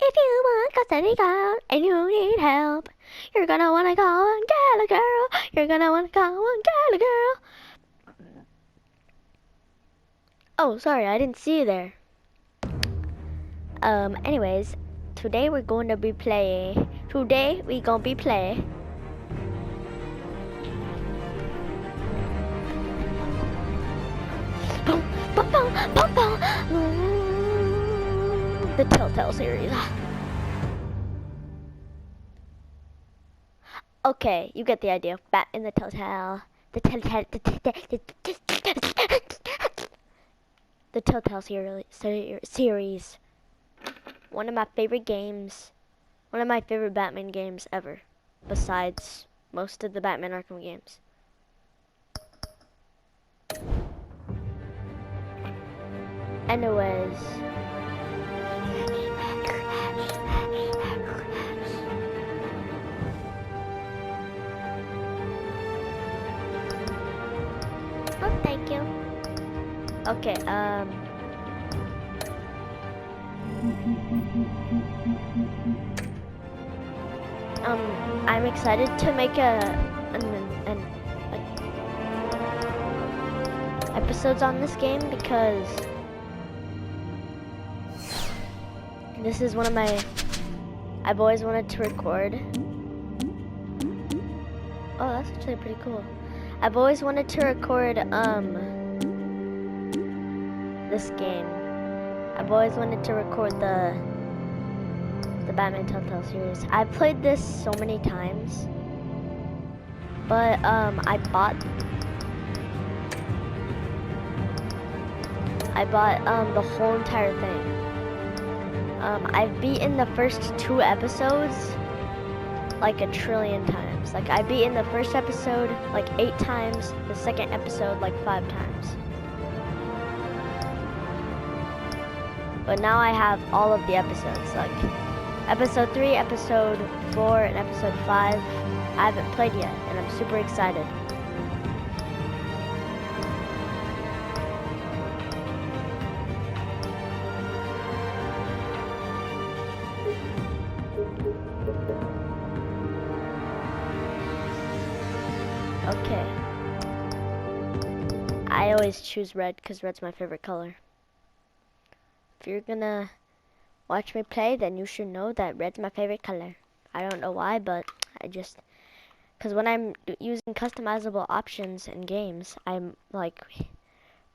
If you want custody girl and you need help, you're gonna wanna call and get a girl. You're gonna wanna call and get a girl. Oh, sorry, I didn't see you there. Anyways, today we're going to be playing. Today we gonna be playing. The TellTale series. Okay, you get the idea. Bat in the TellTale. The TellTale series. One of my favorite games. One of my favorite Batman games ever. Besides most of the Batman Arkham games. Anyways. Oh, thank you. Okay, I'm excited to make episodes on this game because this is one of my, I've always wanted to record. Oh, that's actually pretty cool. I've always wanted to record this game. I've always wanted to record the Batman TellTale series. I've played this so many times, but I bought the whole entire thing. I've beaten the first 2 episodes like a trillion times. Like I beat in the first episode like 8 times, the second episode like 5 times. But now I have all of the episodes, like episode 3, episode 4, and episode 5. I haven't played yet, and I'm super excited. Okay. I always choose red because red's my favorite color. If you're gonna watch me play, then you should know that red's my favorite color. I don't know why, but I just, because when I'm using customizable options in games, I'm like,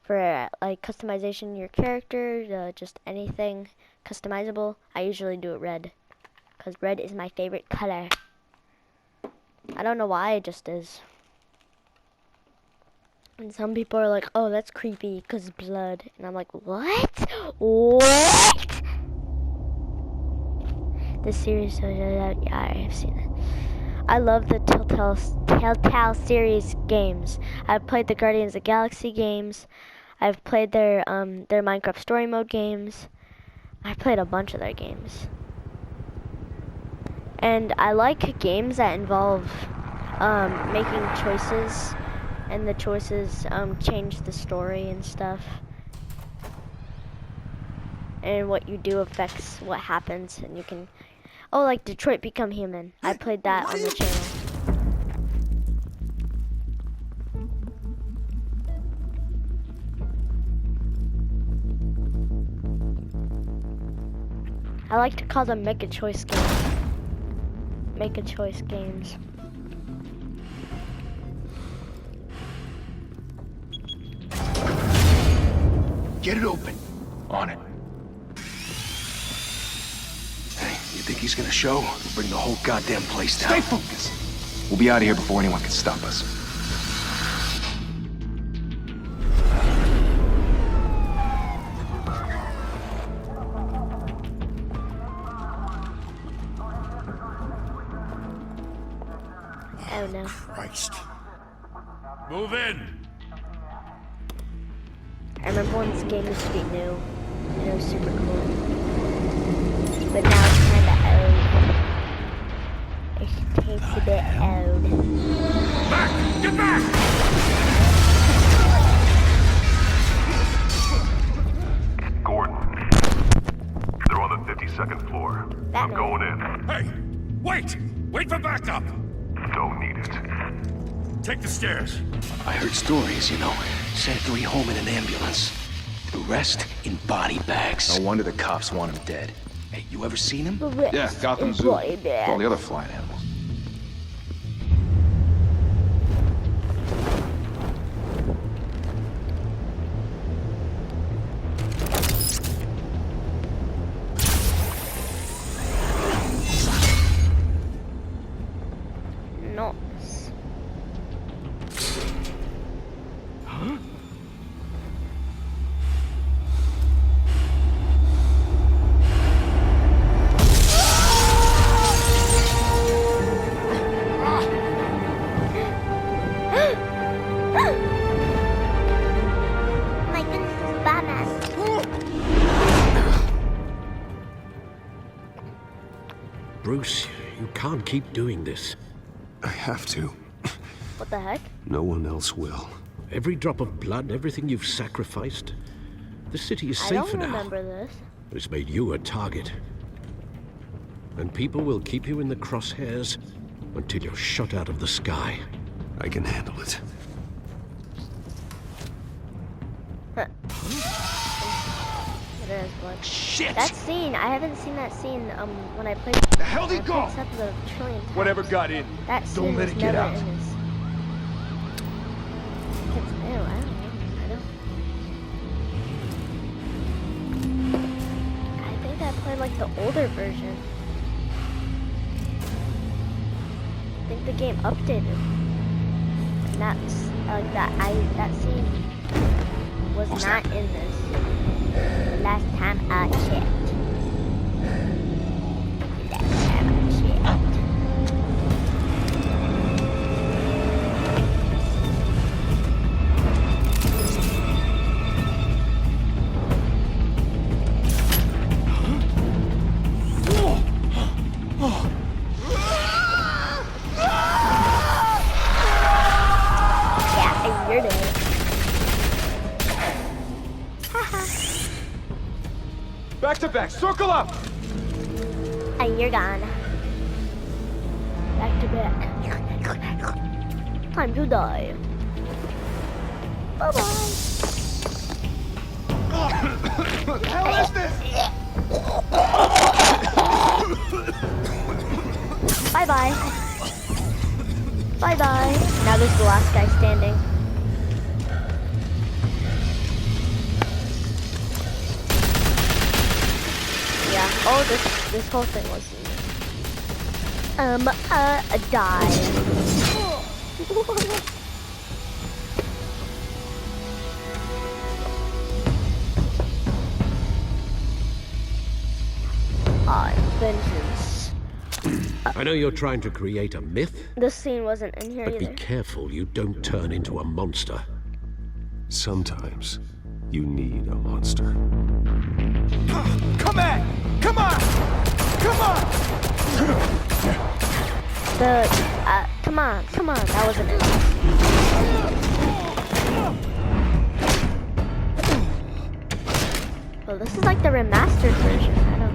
for like customization your character, just anything customizable, I usually do it red, because red is my favorite color. I don't know why, it just is. And some people are like, oh, that's creepy because blood. And I'm like, what? What? This series, yeah, I have seen it. I love the TellTale series games. I've played the Guardians of the Galaxy games. I've played their Minecraft story mode games. I've played a bunch of their games. And I like games that involve making choices. And the choices change the story and stuff. And what you do affects what happens. And you can... Oh, like Detroit Become Human. I played that on the channel. I like to call them make a choice games. Make a choice games. Get it open. On it. Hey, you think he's gonna show? We'll bring the whole goddamn place down. Stay focused. We'll be out of here before anyone can stop us. Oh no. Christ. Move in. I remember when this game used to be new, and it was super cool. But now it's kinda old. It tastes a bit old. Back! Get back! Gordon, they're on the 52nd floor. up. Don't need it. Take the stairs. I heard stories, you know. Sent 3 home in an ambulance. The rest in body bags. No wonder the cops want him dead. Hey, you ever seen him? Yeah, Gotham Zoo. With all the other flying animals. Nice. My goodness, it's Batman. Bruce, you can't keep doing this. I have to. What the heck? No one else will. Every drop of blood, everything you've sacrificed. The city is I safer don't now. remember this. It's made you a target. And people will keep you in the crosshairs until you're shot out of the sky. I can handle it. It is, but Shit! that scene, I haven't seen that scene when I played The hell did he go? this episode a trillion times. Whatever got in, That scene don't let was it get never out. in this. It's new, I don't know. I think I played like the older version. I think the game updated. And that's that scene was not in this. Last time I checked. Last time I checked. Yeah, you're dead. Back to back, circle up! And you're gone. Back to back. Time to die. Bye bye. What the hell is this? Bye bye. Bye bye. Now there's the last guy standing. Yeah. Oh, this whole thing was die. Vengeance. I know you're trying to create a myth, This scene wasn't in here but be either. careful you don't turn into a monster. Sometimes you need a monster. Come on! Come on! Come on! Come on, that wasn't it. Well, this is like the remastered version. I don't.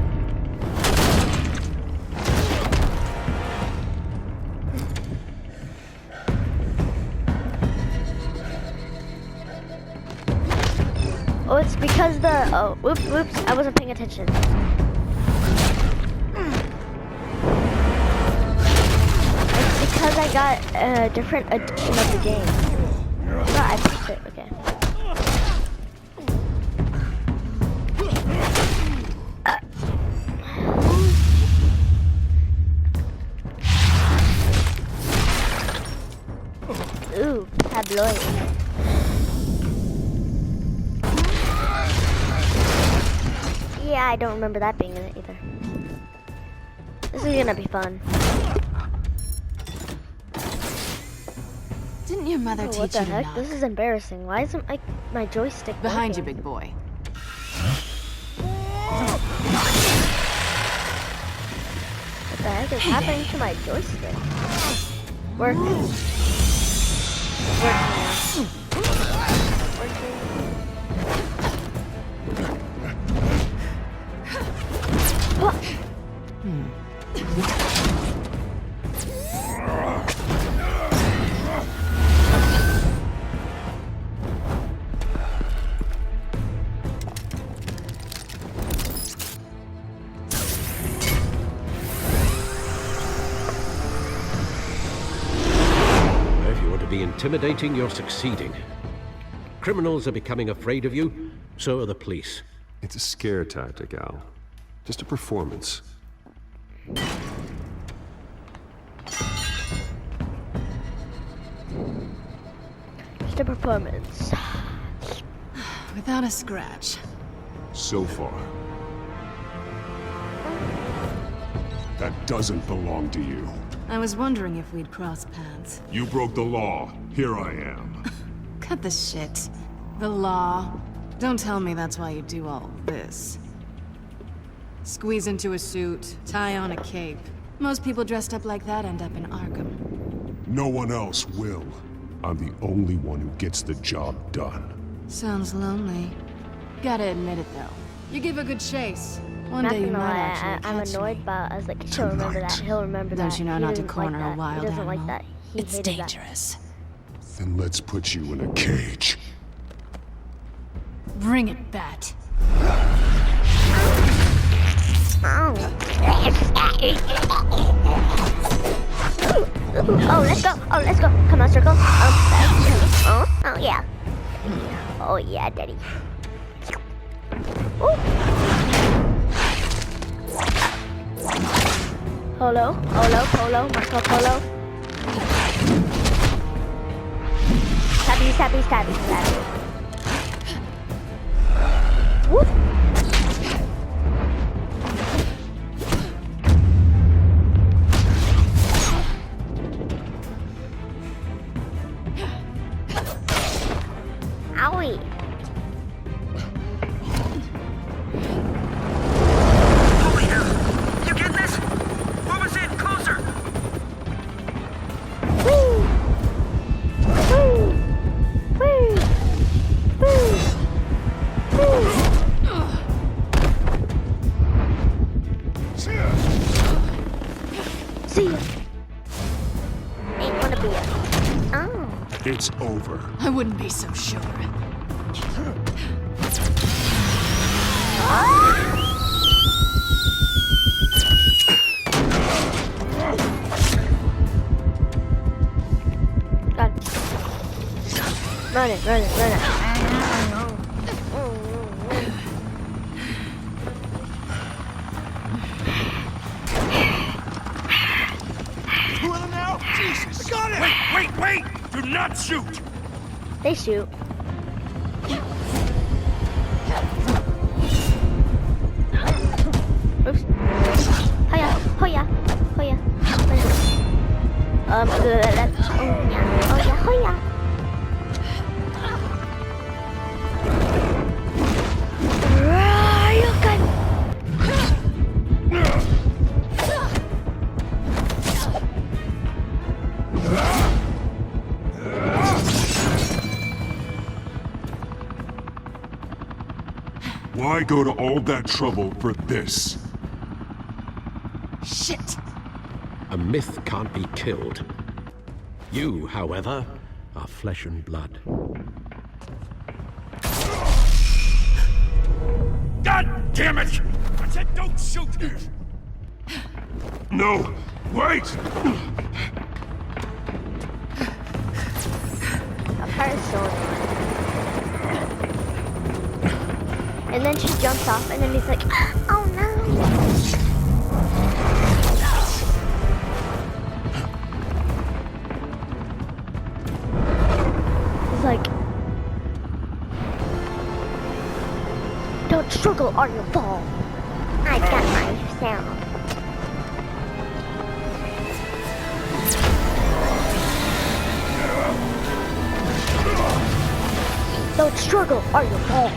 Oh, it's because whoops, I wasn't paying attention. It's because I got a different edition of the game. No, I fixed it, okay. Ooh, tabloid. Yeah, I don't remember that being in it either. This is gonna be fun. Didn't your mother Oh, teach what the you to heck? knock? This is embarrassing. Why isn't my joystick Behind you, working? big boy. What the heck is happening to my joystick? Work. Working. To be intimidating, you're succeeding. Criminals are becoming afraid of you, so are the police. It's a scare tactic, Al. Just a performance. Just a performance. Without a scratch. So far. That doesn't belong to you. I was wondering if we'd cross paths. You broke the law. Here I am. Cut the shit. The law. Don't tell me that's why you do all this. Squeeze into a suit, tie on a cape. Most people dressed up like that end up in Arkham. No one else will. I'm the only one who gets the job done. Sounds lonely. Gotta admit it though. You give a good chase. One Not day you gonna might lie, actually I'm catch annoyed, me. but I was like, he'll remember that. He'll remember that. Don't you know He not to doesn't corner like a that. wild He doesn't animal? like that. He It's hated that. dangerous. Then let's put you in a cage. Bring it, Bat. Oh, let's go. Oh, let's go. Come on, circle. Oh, yeah. Oh, yeah, daddy. Ooh. Polo, Marco Polo. Stabby. Whoop. Owie. You getting this? Move us in, closer! Woo. Woo. Woo. Woo. Woo. See ya. Ain't wanna be a. Oh. It's over. I wouldn't be so sure. God. Run it. Who are them now? Jesus! I got it! Wait! Do not shoot! They shoot. Oops. Hoya. Oh yeah, hoya. Why go to all that trouble for this? Shit! A myth can't be killed. You, however, are flesh and blood. God damn it! I said don't shoot! No! Wait! A person. And then she jumps off, and then he's like, oh no. He's like, don't struggle or you'll fall. I got myself. Don't struggle or you'll fall.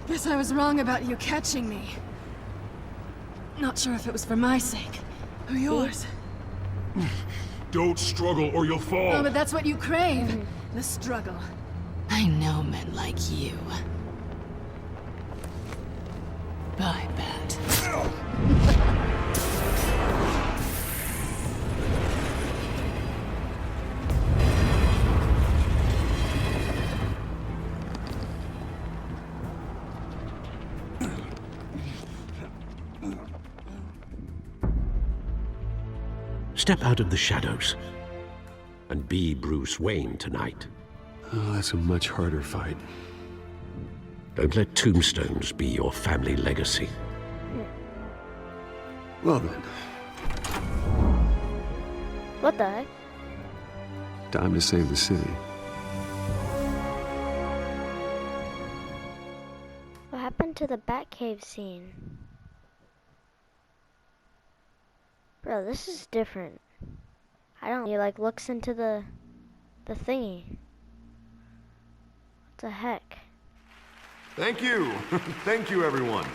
Guess I was wrong about you catching me. Not sure if it was for my sake or yours. Don't struggle or you'll fall! Oh, but that's what you crave. The struggle. I know men like you. Bye, Bat. Step out of the shadows and be Bruce Wayne tonight. Oh, that's a much harder fight. Don't let tombstones be your family legacy. Well then, What the heck? time to save the city. What happened to the Batcave scene? Bro, this is different. I don't. He like looks into the thingy. What the heck? Thank you. Thank you, everyone.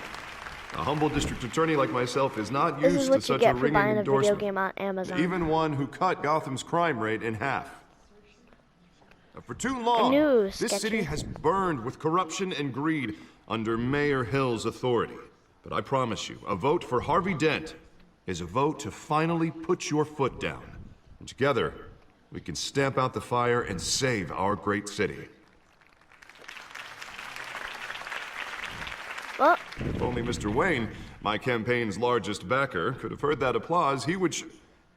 A humble district attorney like myself is not This is used to what you such a get for ringing buying a video endorsement. game on Amazon. Even one who cut Gotham's crime rate in half. For too I long, knew it was this sketchy. city has burned with corruption and greed under Mayor Hill's authority. But I promise you, a vote for Harvey Dent is a vote to finally put your foot down. And together, we can stamp out the fire and save our great city. Well, If only Mr. Wayne, my campaign's largest backer, could have heard that applause, he would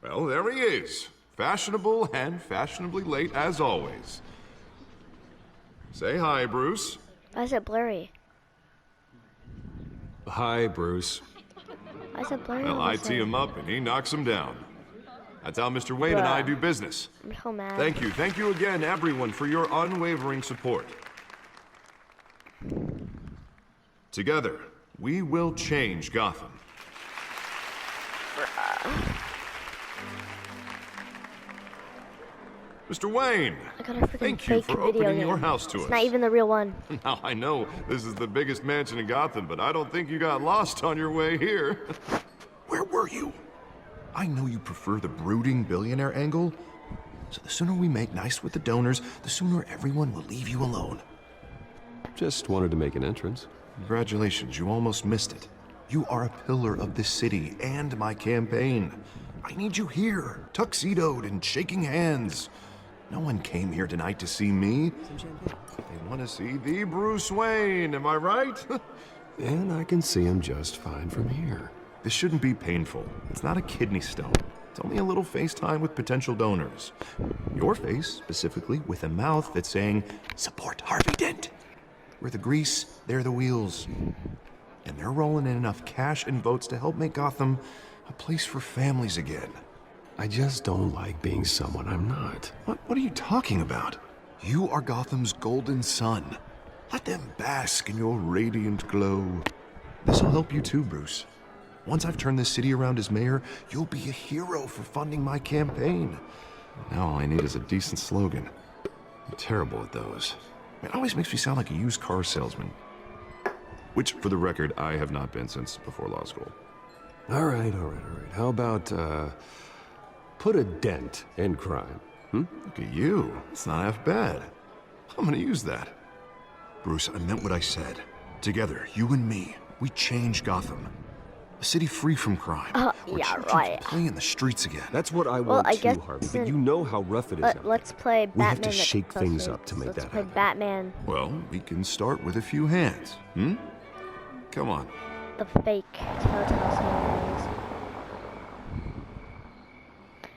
well, there he is. Fashionable and fashionably late as always. Say hi, Bruce. why is it blurry? Hi, Bruce. Why is it blurry? Well, all of I a tee sudden? him up and he knocks him down. That's how Mr. Wayne and I Bruh. do business. I'm so mad. Thank you. Thank you again, everyone, for your unwavering support. Together, we will change Gotham. Mr. Wayne, I got a freaking thank you fake for video opening game. your house to it's us. not even the real one. Now, I know this is the biggest mansion in Gotham, but I don't think you got lost on your way here. Where were you? I know you prefer the brooding billionaire angle, so the sooner we make nice with the donors, the sooner everyone will leave you alone. Just wanted to make an entrance. Congratulations, you almost missed it. You are a pillar of this city and my campaign. I need you here, tuxedoed and shaking hands. No one came here tonight to see me. They want to see the Bruce Wayne, am I right? And I can see him just fine from here. This shouldn't be painful. It's not a kidney stone. It's only a little FaceTime with potential donors. Your face, specifically, with a mouth that's saying, support Harvey Dent. We're the grease, they're the wheels. And they're rolling in enough cash and votes to help make Gotham a place for families again. I just don't like being someone I'm not. What are you talking about? You are Gotham's golden sun. Let them bask in your radiant glow. This'll help you too, Bruce. Once I've turned this city around as mayor, you'll be a hero for funding my campaign. Now all I need is a decent slogan. I'm terrible at those. It always makes me sound like a used car salesman. Which, for the record, I have not been since before law school. All right. How about, put a dent in crime? Look at you. It's not half bad. I'm gonna use that. Bruce, I meant what I said. Together, you and me, we change Gotham. A city free from crime. Where yeah, children right. can play in the streets again. That's what I Well, want I too, guess Harvey. then- But you know how rough it is out Let's there. play We have Batman. to the shake Close things Race. up to make Let's that play happen. Batman, Well, we can start with a few hands. Come on. the fake TellTale series.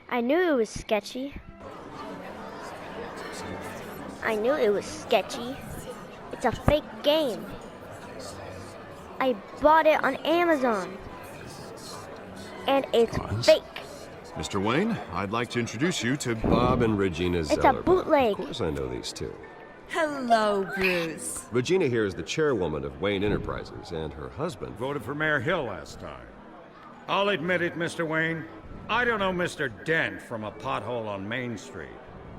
I knew it was sketchy. It's a fake game. I bought it on Amazon. And it's Pause. fake. Mr. Wayne, I'd like to introduce you to Bob and Regina It's a Zeller. bootleg. Of course I know these two. Hello, Bruce. Regina here is the chairwoman of Wayne Enterprises, and her husband... Voted for Mayor Hill last time. I'll admit it, Mr. Wayne. I don't know Mr. Dent from a pothole on Main Street,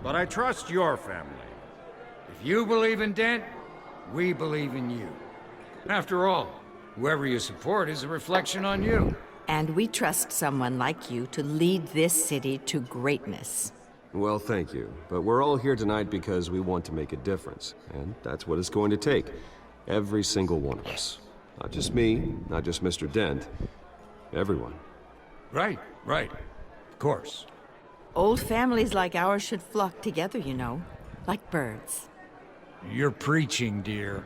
but I trust your family. If you believe in Dent, we believe in you. After all, whoever you support is a reflection on you. And we trust someone like you to lead this city to greatness. Well, thank you. But we're all here tonight because we want to make a difference. And that's what it's going to take. Every single one of us. Not just me, not just Mr. Dent. Everyone. Right. Of course. Old families like ours should flock together, you know, like birds. You're preaching, dear.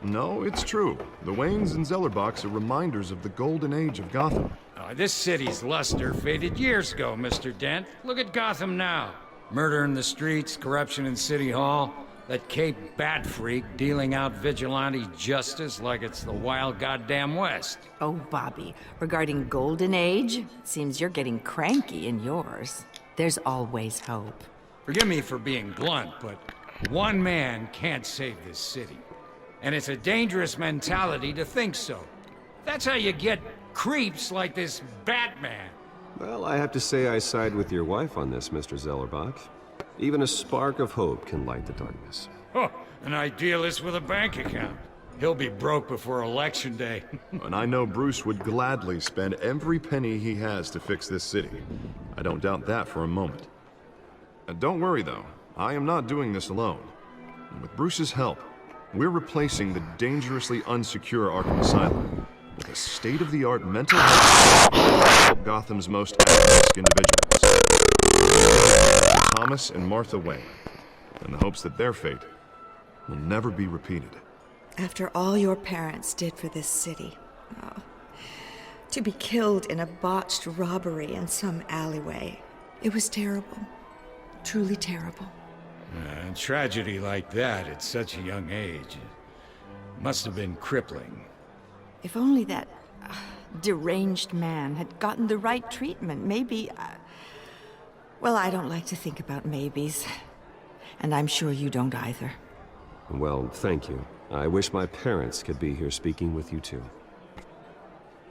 No, it's true. The Waynes and Zellerbachs are reminders of the golden age of Gotham. This city's luster faded years ago, Mr. Dent. Look at Gotham now. Murder in the streets, corruption in City Hall, that Cape Bat freak dealing out vigilante justice like it's the wild goddamn West. Oh, Bobby, regarding Golden Age, it seems you're getting cranky in yours. There's always hope. Forgive me for being blunt, but one man can't save this city. And it's a dangerous mentality to think so. That's how you get creeps like this Batman. Well, I have to say I side with your wife on this, Mr. Zellerbach. Even a spark of hope can light the darkness. Huh, an idealist with a bank account. He'll be broke before Election Day. And I know Bruce would gladly spend every penny he has to fix this city. I don't doubt that for a moment. Don't worry, though. I am not doing this alone. And with Bruce's help, we're replacing the dangerously unsecure Arkham Asylum with a state-of-the-art mental health to help Gotham's most at-risk individuals. Thomas and Martha Wayne, in the hopes that their fate will never be repeated. After all your parents did for this city, oh, to be killed in a botched robbery in some alleyway, it was terrible. Truly terrible. A tragedy like that at such a young age must have been crippling. If only that deranged man had gotten the right treatment, maybe... well, I don't like to think about maybes. And I'm sure you don't either. Well, thank you. I wish my parents could be here speaking with you too.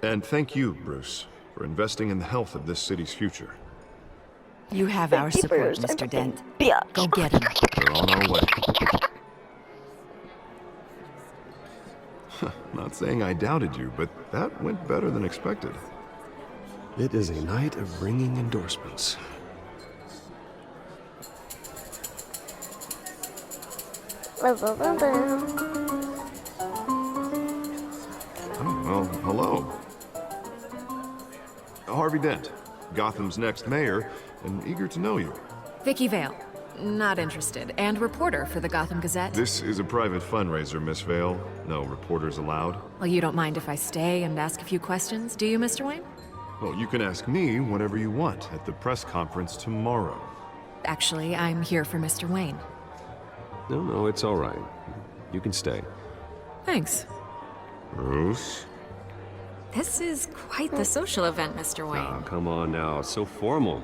And thank you, Bruce, for investing in the health of this city's future. You have our support, Mr. Dent. Go get him. We're on our way. Not saying I doubted you, but that went better than expected. It is a night of ringing endorsements. Oh, well, hello. Harvey Dent, Gotham's next mayor, and eager to know you. Vicky Vale. Not interested. And reporter for the Gotham Gazette. This is a private fundraiser, Miss Vale. No reporters allowed. Well, you don't mind if I stay and ask a few questions, do you, Mr. Wayne? Well, you can ask me whatever you want at the press conference tomorrow. Actually, I'm here for Mr. Wayne. No, it's all right. You can stay. Thanks. Bruce? This is quite the social event, Mr. Wayne. Oh, come on now. It's so formal.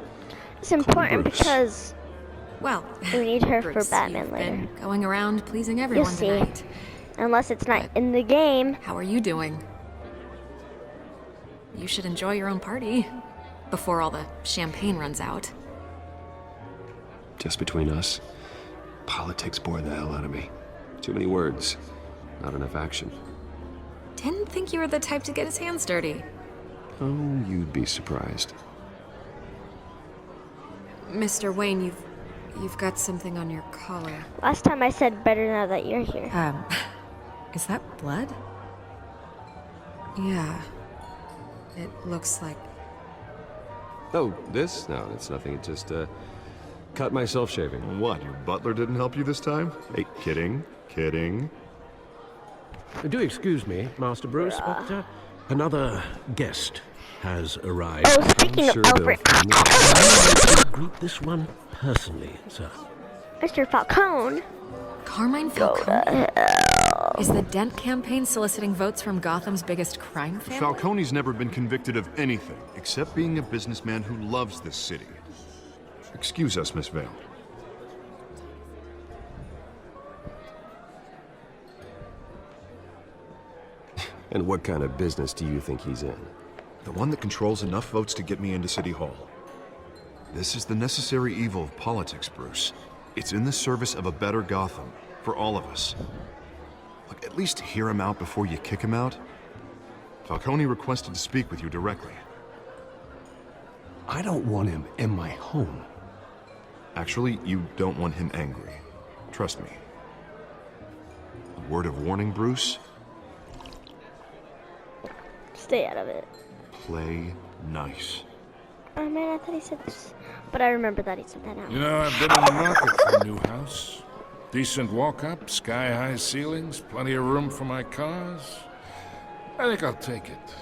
It's important because well, we need her for Bruce, Batman you've later. been going around pleasing You'll everyone see. tonight. Unless it's not in the game. How are you doing? You should enjoy your own party before all the champagne runs out. Just between us, politics bore the hell out of me. Too many words, not enough action. Didn't think you were the type to get his hands dirty. Oh, you'd be surprised. Mr. Wayne, you've got something on your collar. Last time I said better now that you're here. Is that blood? Yeah. It looks like... Oh, this? No, it's nothing. It just, cut myself shaving. What, your butler didn't help you this time? Hey, kidding. Do excuse me, Master Bruce, but another guest has arrived. Oh, speaking of Albert. Greet this one personally, sir. Mr. Falcone. Carmine Falcone? Is the Dent campaign soliciting votes from Gotham's biggest crime family? Falcone's never been convicted of anything except being a businessman who loves this city. Excuse us, Miss Vale. And what kind of business do you think he's in? The one that controls enough votes to get me into City Hall. This is the necessary evil of politics, Bruce. It's in the service of a better Gotham, for all of us. Look, at least hear him out before you kick him out. Falcone requested to speak with you directly. I don't want him in my home. Actually, you don't want him angry. Trust me. A word of warning, Bruce? Stay out of it. Play nice. Oh man, I thought he said this. But I remember that he said that now. You know, I've been in the market for a new house. Decent walk-up, sky-high ceilings, plenty of room for my cars. I think I'll take it.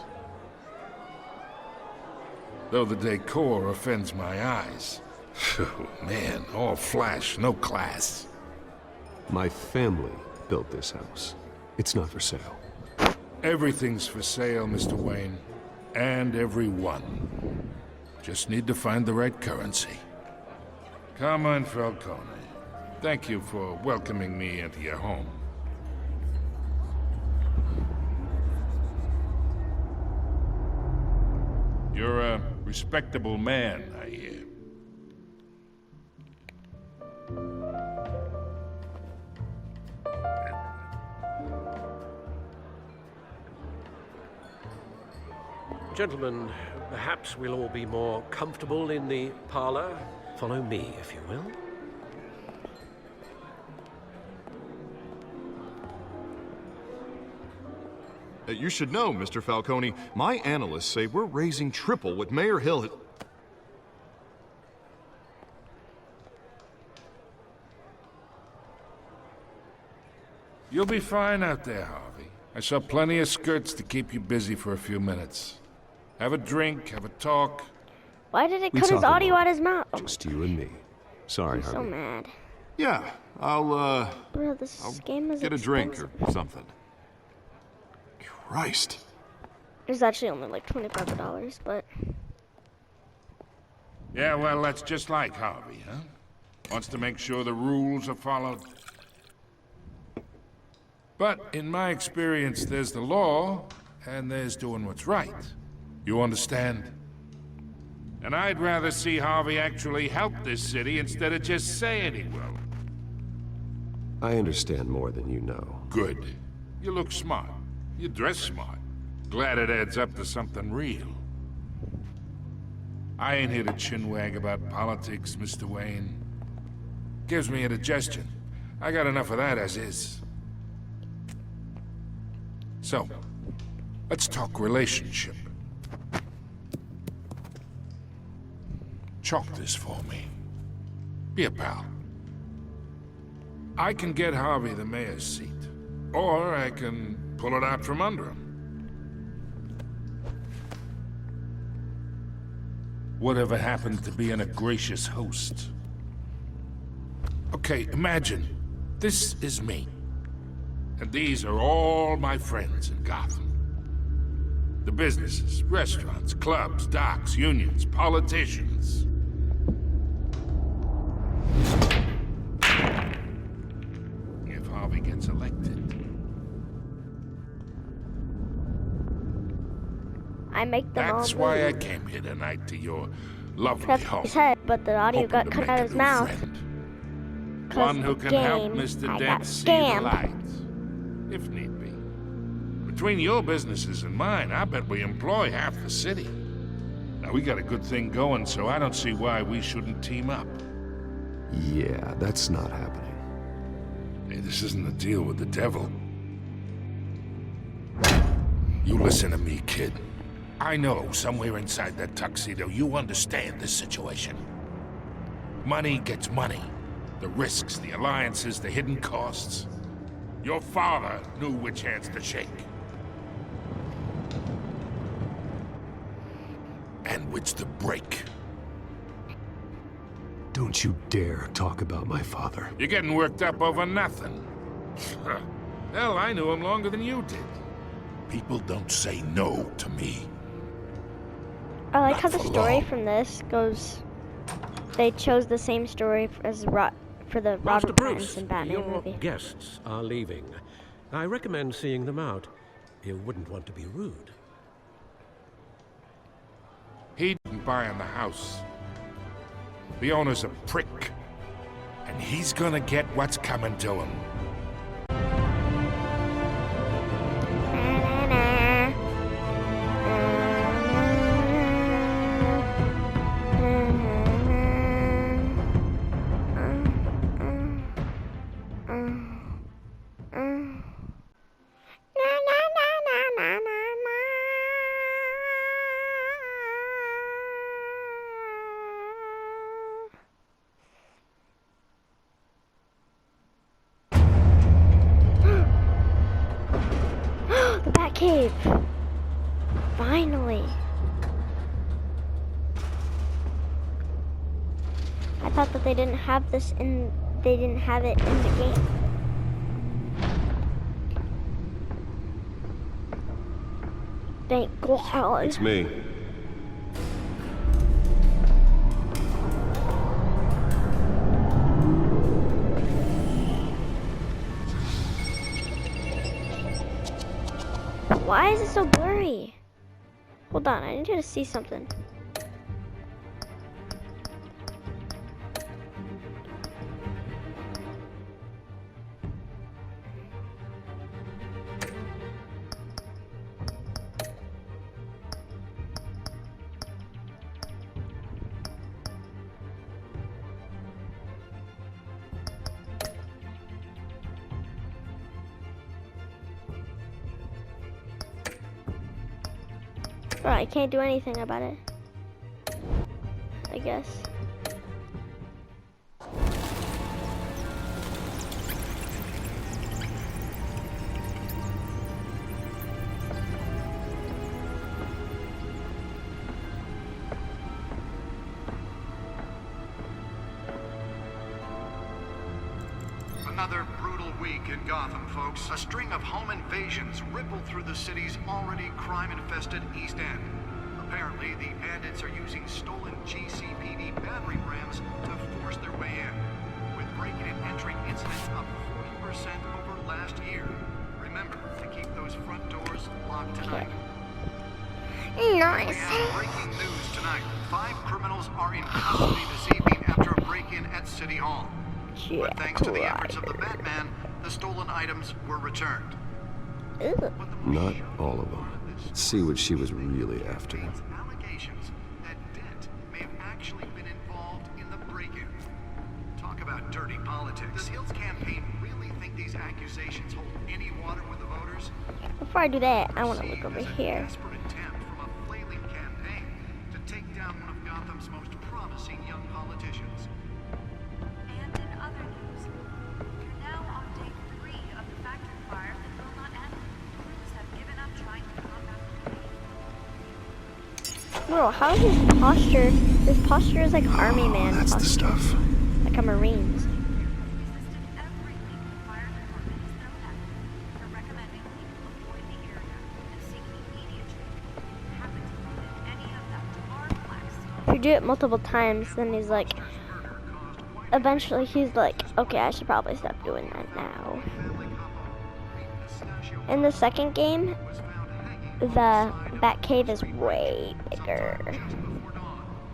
though the decor offends my eyes. Oh, man, all flash, no class. My family built this house. It's not for sale. Everything's for sale, Mr. Wayne. And everyone. Just need to find the right currency. Come on, Falcone. Thank you for welcoming me into your home. You're a respectable man, I hear. Gentlemen, perhaps we'll all be more comfortable in the parlor. Follow me, if you will. You should know, Mr. Falcone, my analysts say we're raising triple what Mayor Hill had... You'll be fine out there, Harvey. I saw plenty of skirts to keep you busy for a few minutes. Have a drink, have a talk. Why did it We cut his talk audio alone. out his mouth? Oh Just you and me. Sorry, I'm so Harvey. mad. Yeah, I'll Bro, this game is get a expensive. drink or something. Christ. It's actually only like $25, but... Yeah, well, that's just like Harvey, huh? Wants to make sure the rules are followed. But in my experience, there's the law, and there's doing what's right. You understand? And I'd rather see Harvey actually help this city instead of just saying he will. I understand more than you know. Good. You look smart. You dress smart. Glad it adds up to something real. I ain't here to chinwag about politics, Mr. Wayne. Gives me indigestion. I got enough of that as is. So, let's talk relationship. Chalk this for me. Be a pal. I can get Harvey the mayor's seat, or I can pull it out from under him. Whatever happened to being a gracious host? Okay, imagine, this is me. And these are all my friends in Gotham. The businesses, restaurants, clubs, docks, unions, politicians. If Harvey gets elected. I make them all That's why I blue. came here tonight to your lovely That's home. what he said, but the audio Hoping got to cut make out a of his new mouth. friend. 'Cause One who the can help game, Mr. I Dent got see the scammed. light, if need be. Between your businesses and mine, I bet we employ half the city. Now, we got a good thing going, so I don't see why we shouldn't team up. Yeah, that's not happening. Hey, this isn't a deal with the devil. You listen to me, kid. I know somewhere inside that tuxedo you understand this situation. Money gets money. The risks, the alliances, the hidden costs. Your father knew which hands to shake. And which to break. Don't you dare talk about my father. You're getting worked up over nothing. Hell, I knew him longer than you did. People don't say no to me. I like Not how the for story long. from this goes. They chose the same story as for the Master Robert Bruce, Pattinson Batman your movie. guests are leaving. I recommend seeing them out. You wouldn't want to be rude. He didn't buy in the house. The owner's a prick. And he's gonna get what's coming to him. I thought that they didn't have this in. They didn't have it in the game. Thank God. It's me. Why is it so blurry? Hold on, I need to see something. Bro, I can't do anything about it. I guess. Another brutal week in Gotham, folks. A string of home invasions rippled through the city's already crime-infested East End. Apparently, the bandits are using stolen GCPD battering rams to force their way in, with breaking and entering incidents up 40% over last year. Remember to keep those front doors locked tonight. Nice. We have breaking news tonight. 5 criminals are in custody this evening after a break-in at City Hall. But thanks to the efforts of the Batman, the stolen items were returned. Not all of them. Let's see what she was really after. Allegations that Dent may have actually been involved in the break-in. Talk about dirty politics. Does Hill's campaign really think these accusations hold any water with the voters? Before I do that, I want to look over here. Desperate attempt from a flailing campaign to take down one of Gotham's most promising young politicians. And in other news, you're now on day 3 of the factory fire that will not end. Crews have given up trying to combat the flame. Bro, how is his posture? His posture is like army man. That's posture. the stuff. Like a Marines. If you do it multiple times, then he's like, eventually he's like, okay, I should probably stop doing that now. In the second game, the Batcave is way bigger.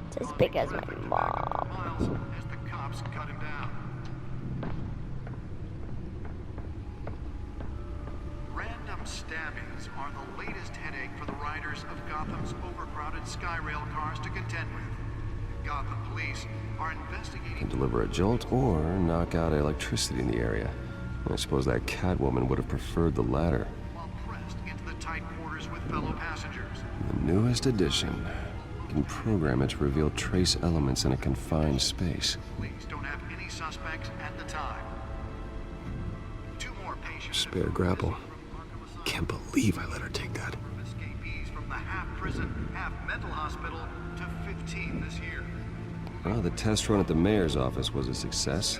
It's as big as my mom. Random stabbings are the latest headache for the riders of Gotham's overcrowded Skyrail cars to contend with. Gotham police are investigating. Deliver a jolt or knock out electricity in the area. I suppose that Catwoman would have preferred the latter. While pressed into the tight quarters with fellow passengers. The newest addition. You can program it to reveal trace elements in a confined space. Police don't have any suspects at the time. 2 more patients. Spare grapple. Can't believe I let her take that. Escapees from the half-prison, half-mental hospital to 15 this year. Well, the test run at the mayor's office was a success.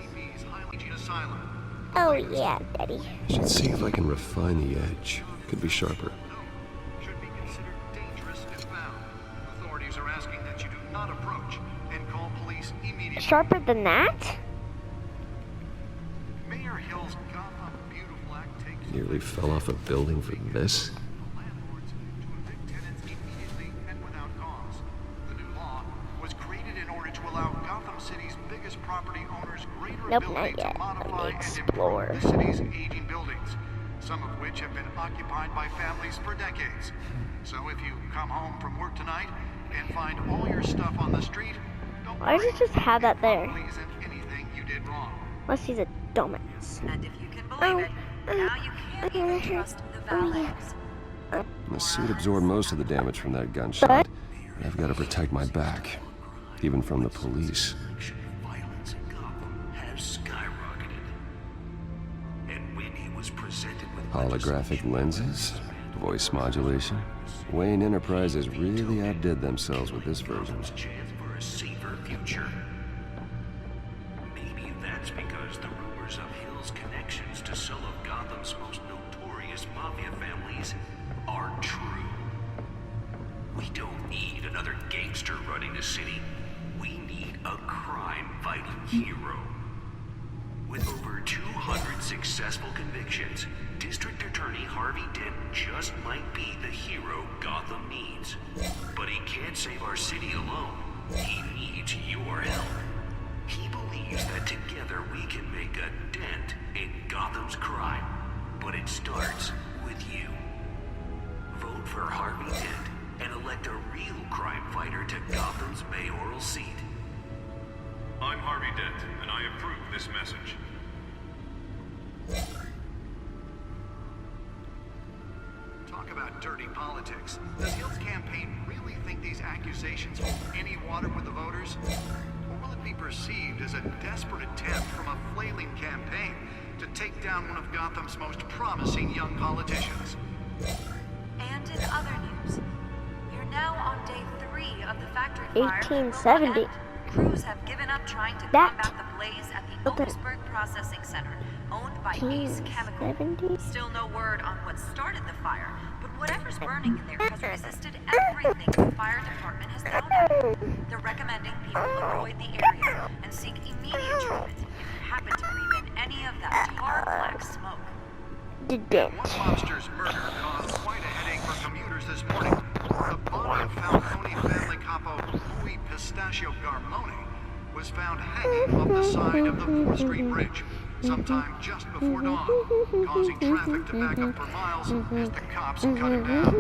Oh yeah, Daddy. I should see if I can refine the edge. Could be sharper. Should be considered dangerous if found. Authorities are asking that you do not approach and call police immediately. Sharper than that? Mayor Hill's Gotham Beautiful Act takes Nearly fell off a building for this. landlords to evict tenants immediately and without cause. The new law was created in order to allow Gotham City's biggest property owners greater ability to modify and improve the city's aging buildings, some of which have been occupied by families for decades. So if you come home from work tonight and find all your stuff on the street, don't Why worry. does it just have that there? Probably isn't anything you did wrong. Unless he's a dumbass. And if you can believe it, now you can't even trust the valets. The suit absorbed most of the damage from that gunshot. I've got to protect my back, even from the police. Violence in Gotham has skyrocketed. And when he was presented with Holographic lenses, voice modulation. Wayne Enterprises really outdid themselves with this version. chance for a safer future. That's because the rumors of Hill's connections to some of Gotham's most notorious mafia families are true. We don't need another gangster running the city. We need a crime-fighting hero. With over 200 successful convictions, District Attorney Harvey Dent just might be the hero Gotham needs. But he can't save our city alone. He needs your help. He believes that together we can make a dent in Gotham's crime. But it starts with you. Vote for Harvey Dent and elect a real crime fighter to Gotham's mayoral seat. I'm Harvey Dent, and I approve this message. Talk about dirty politics. Does Hill's campaign really think these accusations hold any water with the voters? Or will it be perceived as a desperate attempt from a flailing campaign to take down one of Gotham's most promising young politicians? And in other news, we are now on day 3 of the factory fire. 1870. Crews have given up trying to combat the blaze at the Otisburg Processing Center, owned by Ace Chemical. Still no word on what started the fire, but whatever's burning in there has resisted everything the fire department has thrown at it. They're recommending people avoid the area and seek immediate treatment if you happen to breathe in any of that tar black smoke. The Dent. One mobster's murder caused quite a headache for commuters this morning. The body of Falcone family capo Louis Pistachio Garmone was found hanging off the side of the 4th Street Bridge sometime just before dawn, causing traffic to back up for miles as the cops cut him down.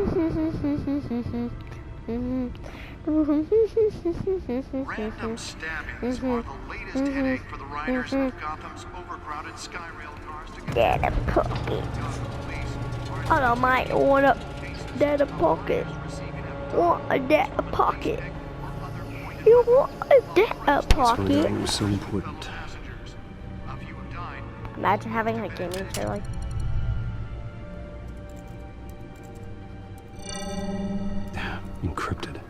Random stabbings are the latest headache for the riders of Gotham's overcrowded Skyrail cars to get Dead pocket. I don't mind order dead pocket. Want a dead pocket. You want a dead pocket. It was so important. Imagine having a gaming chair like. Encrypted.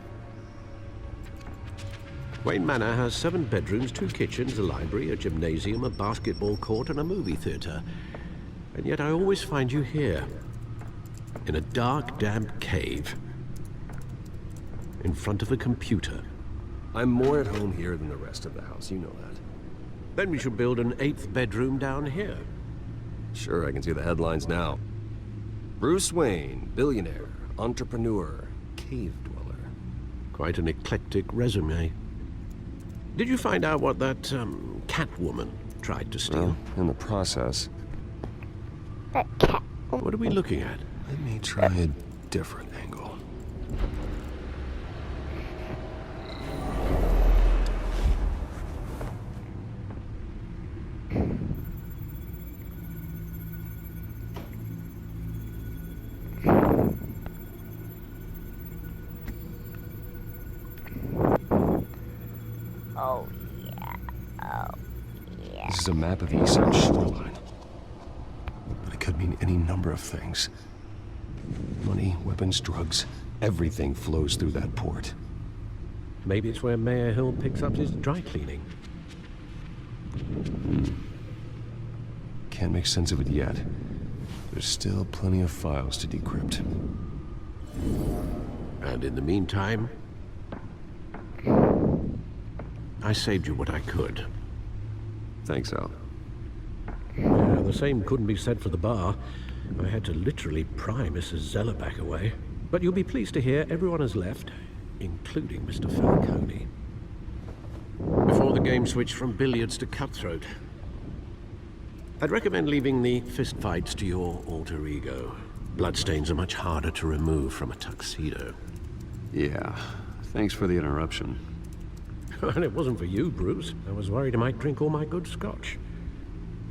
Wayne Manor has 7 bedrooms, 2 kitchens, a library, a gymnasium, a basketball court, and a movie theater. And yet I always find you here. In a dark, damp cave. In front of a computer. I'm more at home here than the rest of the house, you know that. Then we should build an 8th bedroom down here. Sure, I can see the headlines now. Bruce Wayne, billionaire, entrepreneur, cave dweller. Quite an eclectic resume. Did you find out what that, Catwoman tried to steal? Well, in the process. That cat. What are we looking at? Let me try a different angle. Oh yeah. Oh yeah. This is a map of the east side shoreline. But it could mean any number of things. Money, weapons, drugs, everything flows through that port. Maybe it's where Mayor Hill picks up his dry cleaning. Can't make sense of it yet. There's still plenty of files to decrypt. And in the meantime, I saved you what I could. Thanks, Al. Yeah, the same couldn't be said for the bar. I had to literally pry Mrs. Zeller back away. But you'll be pleased to hear everyone has left, including Mr. Falcone. Before the game switched from billiards to cutthroat. I'd recommend leaving the fistfights to your alter ego. Bloodstains are much harder to remove from a tuxedo. Yeah, thanks for the interruption. And it wasn't for you, Bruce. I was worried I might drink all my good scotch.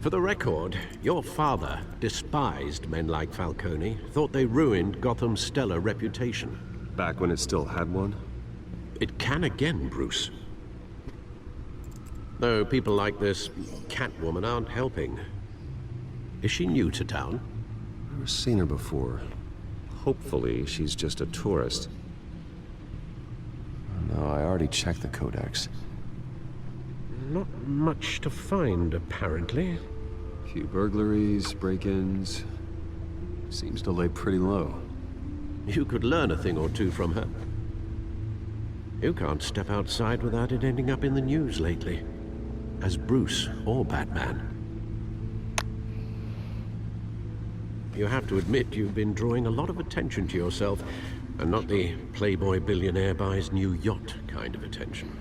For the record, your father despised men like Falcone, thought they ruined Gotham's stellar reputation. Back when it still had one? It can again, Bruce. Though people like this Catwoman aren't helping. Is she new to town? I've never seen her before. Hopefully, she's just a tourist. No, I already checked the codex. not much to find, apparently. Few burglaries, break-ins. Seems to lay pretty low. You could learn a thing or two from her. You can't step outside without it ending up in the news lately. As Bruce or Batman. You have to admit you've been drawing a lot of attention to yourself, and not the playboy billionaire buys new yacht kind of attention.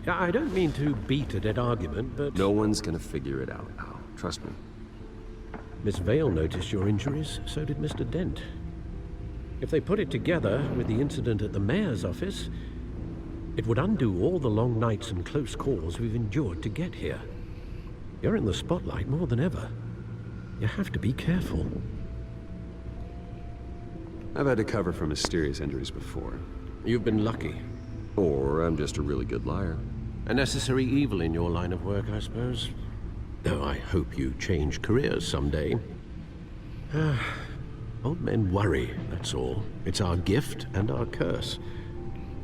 Yeah, I don't mean to beat a dead argument, but... No one's gonna figure it out, pal. Trust me. Miss Vale noticed your injuries, so did Mr. Dent. If they put it together with the incident at the mayor's office, it would undo all the long nights and close calls we've endured to get here. You're in the spotlight more than ever. You have to be careful. I've had to cover for mysterious injuries before. You've been lucky. Or I'm just a really good liar. A necessary evil in your line of work, I suppose. Though I hope you change careers someday. Old men worry, that's all. It's our gift and our curse.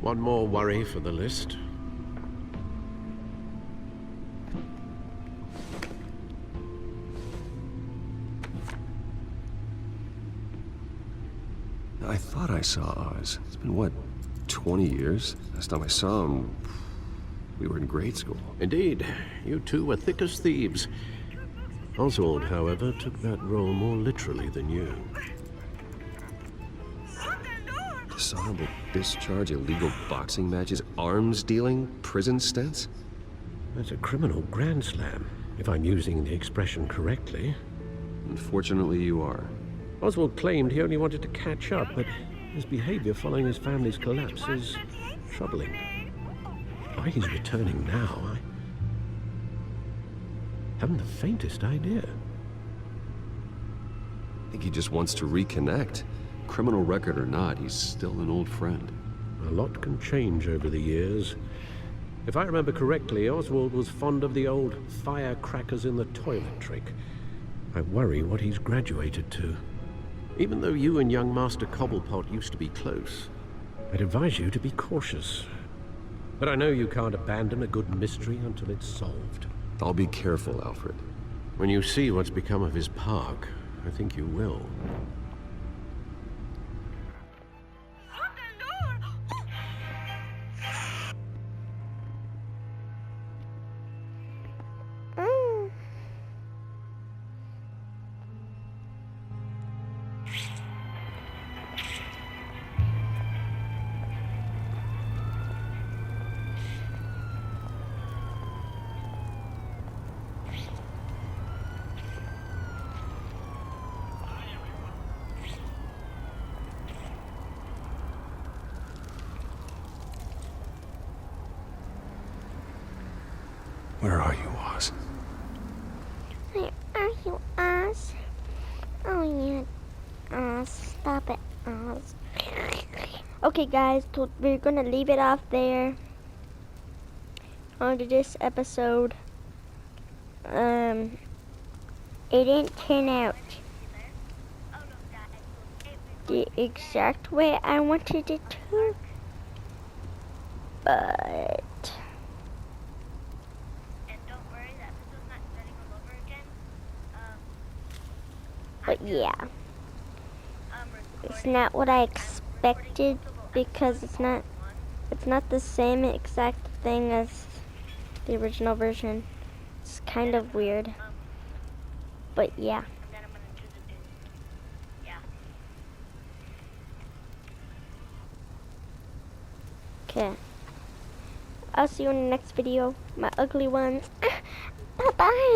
One more worry for the list. I thought I saw Oz. It's been, what, 20 years? Last time I saw him, we were in grade school. Indeed. You two were thick as thieves. Oswald, however, took that role more literally than you. Dishonorable discharge, illegal boxing matches, arms dealing, prison stints? That's a criminal grand slam, if I'm using the expression correctly. Unfortunately, you are. Oswald claimed he only wanted to catch up, but his behavior following his family's collapse is troubling. Why he's returning now, I haven't the faintest idea. I think he just wants to reconnect. Criminal record or not, he's still an old friend. A lot can change over the years. If I remember correctly, Oswald was fond of the old firecrackers in the toilet trick. I worry what he's graduated to. Even though you and young Master Cobblepot used to be close, I'd advise you to be cautious. But I know you can't abandon a good mystery until it's solved. I'll be careful, Alfred. When you see what's become of his park, I think you will. Where are you, Oz? Where are you, Oz? Oh, yeah, Oz. Stop it, Oz. Okay, guys, so we're gonna leave it off there on this episode. It didn't turn out the exact way I wanted it to, but yeah, it's not what I expected because it's not the same exact thing as the original version. It's kind of weird, but yeah. Okay, I'll see you in the next video, my ugly ones. Bye bye.